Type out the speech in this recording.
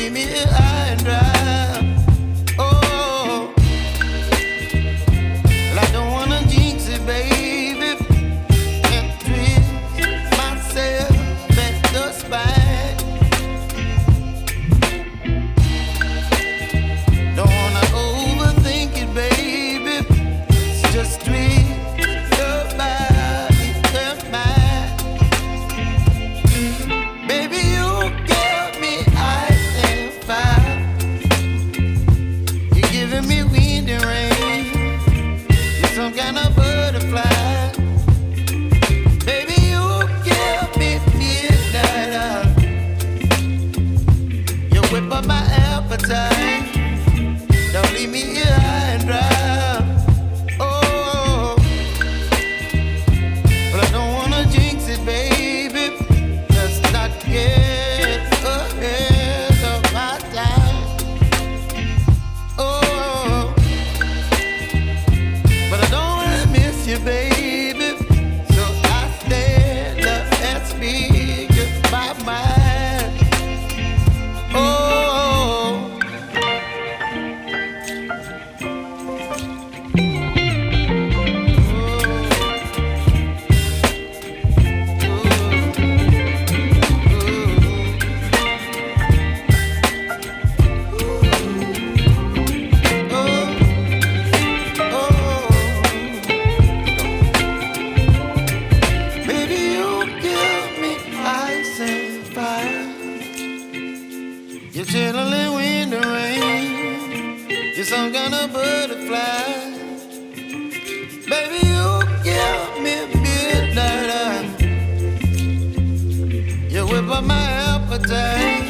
leave me here high and dry. Oh, well, I don't wanna jinx it, baby, and twist myself at the spine. Don't wanna overthink it, baby. It's just twist your body and mine. Baby, you give me ice and fire. You're giving me wind and rain. You're some kind of butterfly. Baby, you give me midnight oil. You whip up my appetite. Don't leave me here high and dry. Oh, but I don't wanna jinx it, baby. Let's not get ahead of my time. Oh, but I don't wanna miss you, baby. So I stand up and speak my mind. Oh. Baby, you give me ice and fire. You're chilling wind and rain. You're some kind of butterfly. Baby, you give me midnight oil. You whip up my appetite.